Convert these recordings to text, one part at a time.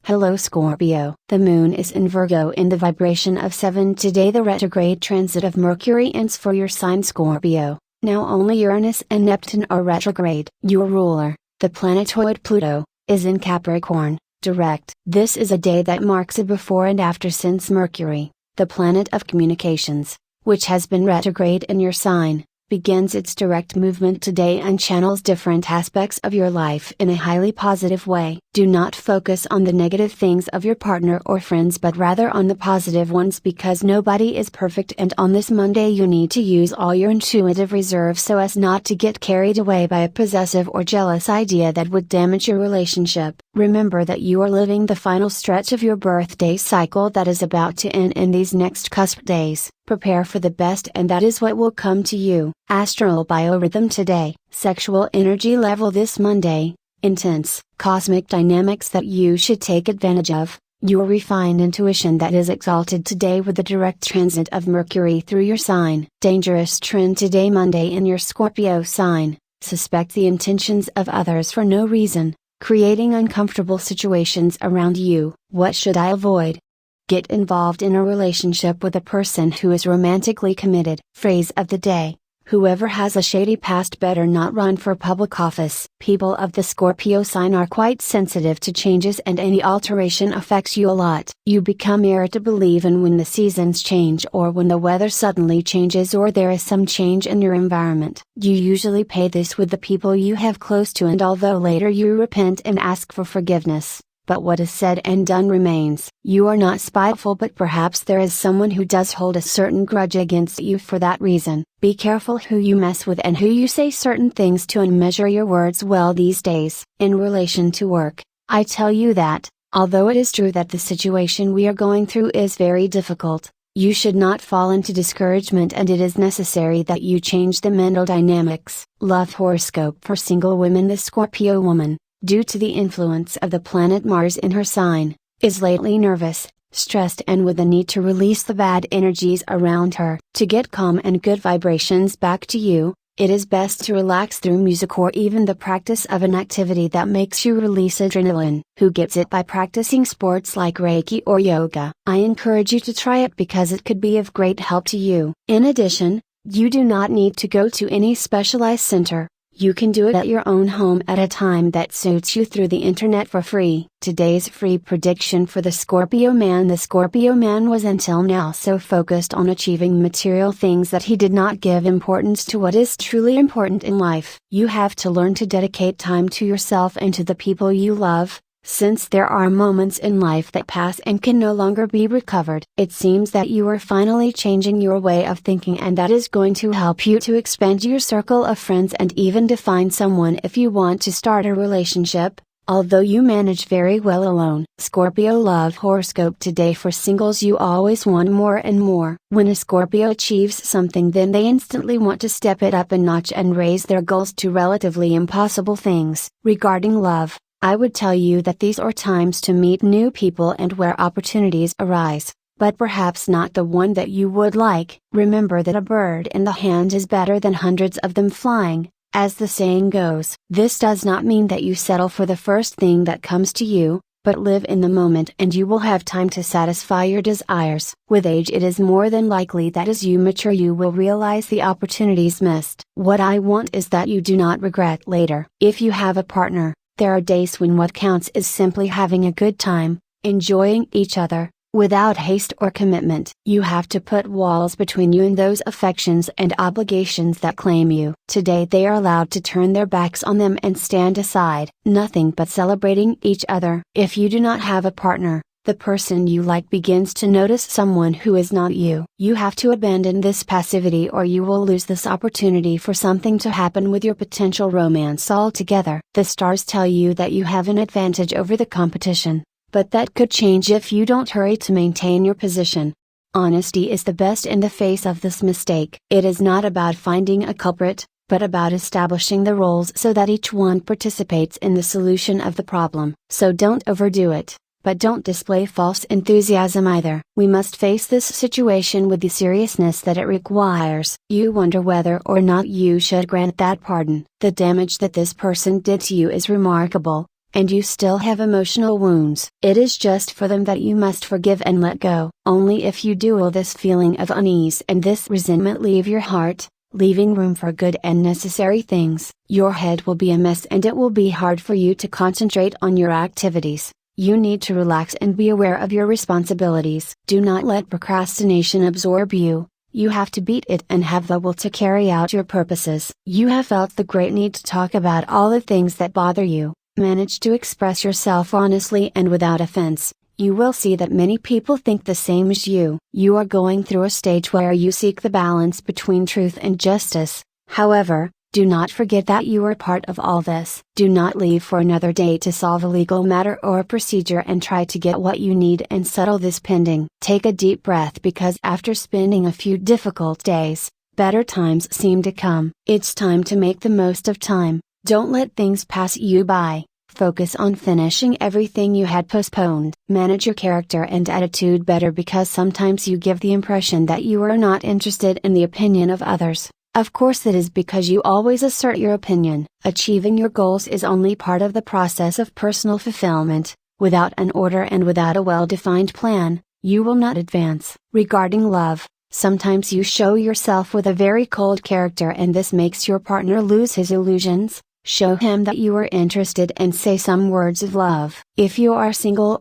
Hello Scorpio. The moon is in Virgo in the vibration of 7 today. The retrograde transit of Mercury ends for your sign Scorpio. Now only Uranus and Neptune are retrograde. Your ruler, the planetoid Pluto, is in Capricorn, direct. This is a day that marks a before and after since Mercury, the planet of communications, which has been retrograde in your sign, begins its direct movement today and channels different aspects of your life in a highly positive way. Do not focus on the negative things of your partner or friends but rather on the positive ones, because nobody is perfect, and on this Monday you need to use all your intuitive reserve so as not to get carried away by a possessive or jealous idea that would damage your relationship. Remember that you are living the final stretch of your birthday cycle that is about to end in these next cusp days. Prepare for the best, and that is what will come to you. Astral biorhythm today. Sexual energy level this Monday. Intense, cosmic dynamics that you should take advantage of. Your refined intuition that is exalted today with the direct transit of Mercury through your sign. Dangerous trend today Monday in your Scorpio sign. Suspect the intentions of others for no reason, creating uncomfortable situations around you. What should I avoid? Get involved in a relationship with a person who is romantically committed. Phrase of the day: whoever has a shady past better not run for public office. People of the Scorpio sign are quite sensitive to changes, and any alteration affects you a lot. You become irritable even when the seasons change or when the weather suddenly changes or there is some change in your environment. You usually pay this with the people you have close to, and although later you repent and ask for forgiveness, but what is said and done remains. You are not spiteful, but perhaps there is someone who does hold a certain grudge against you for that reason. Be careful who you mess with and who you say certain things to, and measure your words well these days. In relation to work, I tell you that, although it is true that the situation we are going through is very difficult, you should not fall into discouragement, and it is necessary that you change the mental dynamics. Love horoscope for single women. The Scorpio woman, due to the influence of the planet Mars in her sign, is lately nervous, stressed, and with the need to release the bad energies around her. To get calm and good vibrations back to you, it is best to relax through music or even the practice of an activity that makes you release adrenaline. Who gets it by practicing sports like Reiki or yoga? I encourage you to try it because it could be of great help to you. In addition, you do not need to go to any specialized center. You can do it at your own home at a time that suits you through the internet for free. Today's free prediction for the Scorpio man. The Scorpio man was until now so focused on achieving material things that he did not give importance to what is truly important in life. You have to learn to dedicate time to yourself and to the people you love, since there are moments in life that pass and can no longer be recovered. It seems that you are finally changing your way of thinking, and that is going to help you to expand your circle of friends and even to find someone if you want to start a relationship, although you manage very well alone. Scorpio love horoscope today for singles. You always want more and more. When a Scorpio achieves something, then they instantly want to step it up a notch and raise their goals to relatively impossible things. Regarding love, I would tell you that these are times to meet new people and where opportunities arise, but perhaps not the one that you would like. Remember that a bird in the hand is better than hundreds of them flying, as the saying goes. This does not mean that you settle for the first thing that comes to you, but live in the moment and you will have time to satisfy your desires. With age, it is more than likely that as you mature you will realize the opportunities missed. What I want is that you do not regret later. If you have a partner, there are days when what counts is simply having a good time, enjoying each other, without haste or commitment. You have to put walls between you and those affections and obligations that claim you. Today they are allowed to turn their backs on them and stand aside. Nothing but celebrating each other. If you do not have a partner, the person you like begins to notice someone who is not you. You have to abandon this passivity or you will lose this opportunity for something to happen with your potential romance altogether. The stars tell you that you have an advantage over the competition, but that could change if you don't hurry to maintain your position. Honesty is the best in the face of this mistake. It is not about finding a culprit, but about establishing the roles so that each one participates in the solution of the problem. So don't overdo it, but don't display false enthusiasm either. We must face this situation with the seriousness that it requires. You wonder whether or not you should grant that pardon. The damage that this person did to you is remarkable, and you still have emotional wounds. It is just for them that you must forgive and let go. Only if you do will this feeling of unease and this resentment leave your heart, leaving room for good and necessary things. Your head will be a mess and it will be hard for you to concentrate on your activities. You need to relax and be aware of your responsibilities. Do not let procrastination absorb you. You have to beat it and have the will to carry out your purposes. You have felt the great need to talk about all the things that bother you. Manage to express yourself honestly and without offense. You will see that many people think the same as you. You are going through a stage where you seek the balance between truth and justice. However, do not forget that you are part of all this. Do not leave for another day to solve a legal matter or a procedure and try to get what you need and settle this pending. Take a deep breath because after spending a few difficult days, better times seem to come. It's time to make the most of time. Don't let things pass you by. Focus on finishing everything you had postponed. Manage your character and attitude better because sometimes you give the impression that you are not interested in the opinion of others. Of course it is because you always assert your opinion. Achieving your goals is only part of the process of personal fulfillment. Without an order and without a well-defined plan, you will not advance. Regarding love, sometimes you show yourself with a very cold character and this makes your partner lose his illusions. Show him that you are interested and say some words of love. If you are single,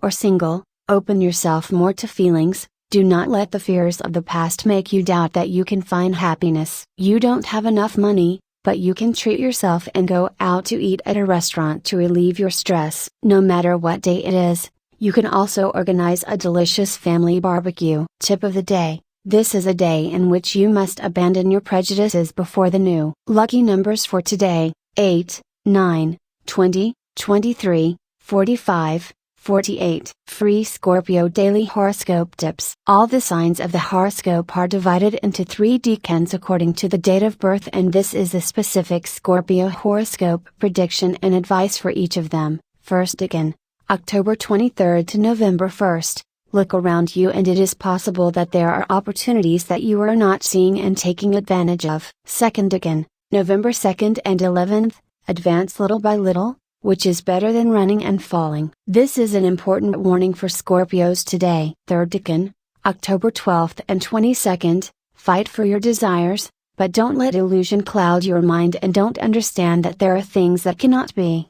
open yourself more to feelings. Do not let the fears of the past make you doubt that you can find happiness. You don't have enough money, but you can treat yourself and go out to eat at a restaurant to relieve your stress. No matter what day it is, you can also organize a delicious family barbecue. Tip of the day: this is a day in which you must abandon your prejudices before the new. Lucky numbers for today: 8, 9, 20, 23, 45. 48. Free Scorpio Daily Horoscope Tips. All the signs of the horoscope are divided into 3 decans according to the date of birth, and this is the specific Scorpio horoscope prediction and advice for each of them. First decan, October 23rd to November 1st. Look around you and it is possible that there are opportunities that you are not seeing and taking advantage of. Second decan, November 2nd and 11th. Advance little by little, which is better than running and falling. This is an important warning for Scorpios today. Third decan, October 12th and 22nd, fight for your desires, but don't let illusion cloud your mind and don't understand that there are things that cannot be.